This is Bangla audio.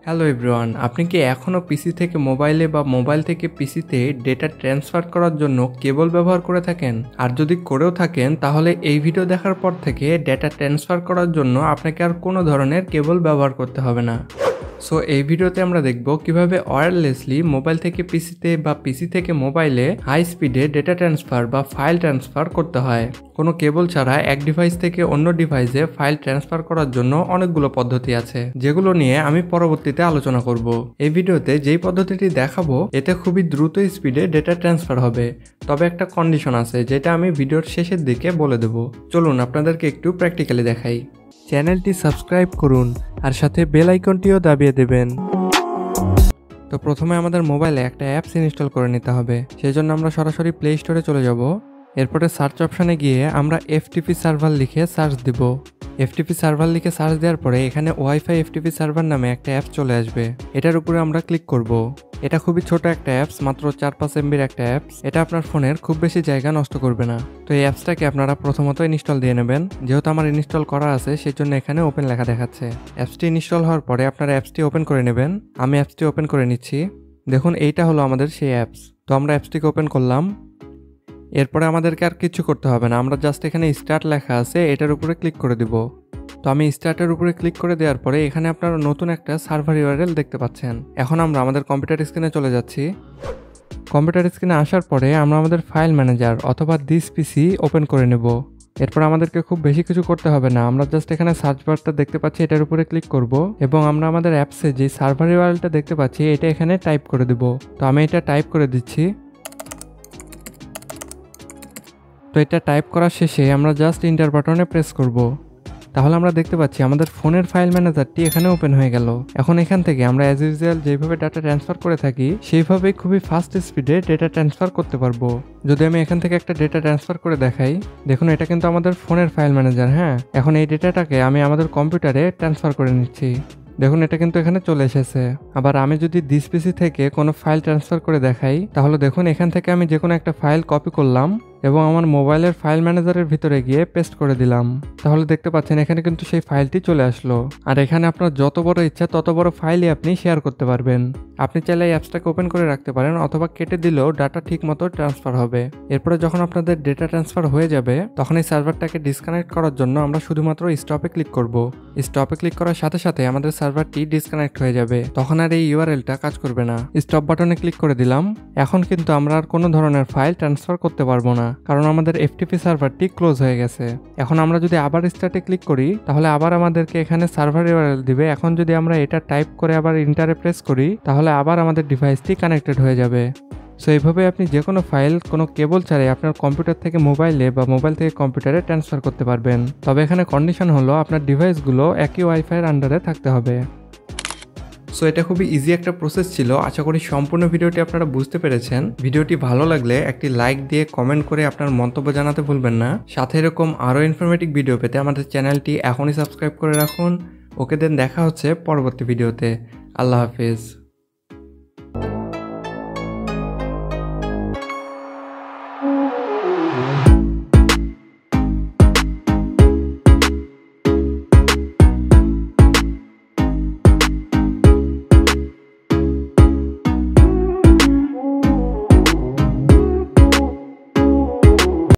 হ্যালো এভরিওয়ান, আপনি কি এখনও পিসি থেকে মোবাইলে বা মোবাইল থেকে পিসিতে ডেটা ট্রান্সফার করার জন্য কেবল ব্যবহার করে থাকেন? আর যদি করেও থাকেন তাহলে এই ভিডিও দেখার পর থেকে ডেটা ট্রান্সফার করার জন্য আপনাকে আর কোনো ধরনের কেবল ব্যবহার করতে হবে না। সো এই ভিডিওতে আমরা দেখব কিভাবে ওয়্যারলেসলি মোবাইল থেকে পিসিতে বা পিসি থেকে মোবাইলে হাই স্পিডে ডেটা ট্রান্সফার বা ফাইল ট্রান্সফার করতে হয়। কোনো কেবল ছাড়া এক ডিভাইস থেকে অন্য ডিভাইসে ফাইল ট্রান্সফার করার জন্য অনেকগুলো পদ্ধতি আছে, যেগুলো নিয়ে আমি পরবর্তীতে আলোচনা করব। এই ভিডিওতে যেই পদ্ধতিটি দেখাবো এতে খুবই দ্রুত স্পিডে ডেটা ট্রান্সফার হবে, তবে একটা কন্ডিশন আছে যেটা আমি ভিডিওর শেষের দিকে বলে দেব। চলুন আপনাদেরকে একটু প্র্যাকটিক্যালি দেখাই। চ্যানেলটি সাবস্ক্রাইব করুন আর সাথে বেল আইকনটিও দাবিয়ে দেবেন। তো প্রথমে আমাদের মোবাইলে একটা অ্যাপস ইনস্টল করে নিতে হবে। সেজন্য আমরা সরাসরি প্লে স্টোরে চলে যাব। এরপরে সার্চ অপশানে গিয়ে আমরা এফটিপি সার্ভার লিখে সার্চ দিব। এফটিপি সার্ভার লিখে সার্চ দেওয়ার পরে এখানে ওয়াইফাই এফটিপি সার্ভার নামে একটা অ্যাপস চলে আসবে। এটার উপরে আমরা ক্লিক করব। এটা খুবই ছোট একটা অ্যাপস, মাত্র 4-5 MBর একটা অ্যাপস। এটা আপনার ফোনের খুব বেশি জায়গা নষ্ট করবে না। তো এই অ্যাপসটাকে আপনারা প্রথমত ইনস্টল দিয়ে নেবেন। যেহেতু আমার ইনস্টল করা আছে সেই জন্য এখানে ওপেন লেখা দেখাচ্ছে। অ্যাপসটি ইনস্টল হওয়ার পরে আপনারা অ্যাপসটি ওপেন করে নেবেন। আমি অ্যাপসটি ওপেন করে নিচ্ছি। দেখুন এইটা হলো আমাদের সেই অ্যাপস। তো আমরা অ্যাপসটিকে ওপেন করলাম। এরপরে আমাদেরকে আর কিছু করতে হবে না, আমরা জাস্ট এখানে স্টার্ট লেখা আছে এটার উপরে ক্লিক করে দিব। তো আমি স্টার্টের উপরে ক্লিক করে দেওয়ার পরে এখানে আপনারা নতুন একটা সার্ভার ইউআরএল দেখতে পাচ্ছেন। এখন আমরা আমাদের কম্পিউটার স্ক্রিনে চলে যাচ্ছি। কম্পিউটার স্ক্রিনে আসার পরে আমরা আমাদের ফাইল ম্যানেজার অথবা দিস পিসি ওপেন করে নেব। এরপর আমাদেরকে খুব বেশি কিছু করতে হবে না, আমরা জাস্ট এখানে সার্চ বারটা দেখতে পাচ্ছি এটার উপরে ক্লিক করব এবং আমরা আমাদের অ্যাপসে যে সার্ভার ইউআরএলটা দেখতে পাচ্ছি এটা এখানে টাইপ করে দেব। তো আমি এটা টাইপ করে দিচ্ছি। তো এটা টাইপ করার শেষে আমরা জাস্ট এন্টার বাটনে প্রেস করব। তাহলে আমরা দেখতে পাচ্ছি আমাদের ফোনের ফাইল ম্যানেজারটি এখানে ওপেন হয়ে গেল। এখন এখান থেকে আমরা অ্যাজ ইউজুয়াল যেভাবে ডাটা ট্রান্সফার করে থাকি সেইভাবেই খুবই ফাস্ট স্পিডে ডেটা ট্রান্সফার করতে পারবো। যদি আমি এখান থেকে একটা ডেটা ট্রান্সফার করে দেখাই, দেখুন এটা কিন্তু আমাদের ফোনের ফাইল ম্যানেজার। হ্যাঁ, এখন এই ডেটাটাকে আমি আমাদের কম্পিউটারে ট্রান্সফার করে নিচ্ছি। দেখুন এটা কিন্তু এখানে চলে এসেছে। আবার আমি যদি দিস পিসি থেকে কোনো ফাইল ট্রান্সফার করে দেখাই, তাহলে দেখুন এখান থেকে আমি যে কোনো একটা ফাইল কপি করলাম এবং আমার মোবাইলের ফাইল ম্যানেজারের ভিতরে গিয়ে পেস্ট করে দিলাম। তাহলে দেখতে পাচ্ছেন এখানে কিন্তু সেই ফাইলটি চলে আসলো। আর এখানে আপনার যত বড় ইচ্ছা তত বড় ফাইলই আপনি শেয়ার করতে পারবেন। আপনি চাইলে এই অ্যাপসটাকে ওপেন করে রাখতে পারেন অথবা কেটে দিলেও ডাটা ঠিক মতো ট্রান্সফার হবে। এরপরে যখন আপনাদের ডেটা ট্রান্সফার হয়ে যাবে তখন এই সার্ভারটাকে ডিসকানেক্ট করার জন্য আমরা শুধুমাত্র স্টপে ক্লিক করব। স্টপে ক্লিক করার সাথে সাথে আমাদের সার্ভারটি ডিসকানেক্ট হয়ে যাবে, তখন আর এই ইউআরএলটা কাজ করবে না। স্টপ বাটনে ক্লিক করে দিলাম। এখন কিন্তু আমরা আর কোনো ধরনের ফাইল ট্রান্সফার করতে পারবো না, কারণ আমাদের এফটিপি সার্ভারটি ক্লোজ হয়ে গেছে। এখন আমরা যদি আবার স্টার্টে ক্লিক করি তাহলে আবার আমাদেরকে এখানে সার্ভার ইউআরএল দিবে। এখন যদি আমরা এটা টাইপ করে আবার এন্টারে প্রেস করি তাহলে আবার আমাদের ডিভাইসটি কানেক্টেড হয়ে যাবে। সো এইভাবে আপনি যে কোনো ফাইল কোনো কেবল ছাড়াই আপনার কম্পিউটার থেকে মোবাইলে বা মোবাইল থেকে কম্পিউটারে ট্রান্সফার করতে পারবেন। তবে এখানে কন্ডিশন হলো আপনার ডিভাইসগুলো একই ওয়াইফাইয়ের আন্ডারে থাকতে হবে। সো এটা খুবই ইজি একটা প্রসেস ছিল। আশা করি সম্পূর্ণ ভিডিওটি আপনারা বুঝতে পেরেছেন। ভিডিওটি ভালো লাগলে একটি লাইক দিয়ে কমেন্ট করে আপনার মন্তব্য জানাতে ভুলবেন না। সাথে এরকম আরও ইনফরমেটিভ ভিডিও পেতে আমাদের চ্যানেলটি এখনই সাবস্ক্রাইব করে রাখুন। ওকে, দেন দেখা হচ্ছে পরবর্তী ভিডিওতে। আল্লাহ হাফিজ।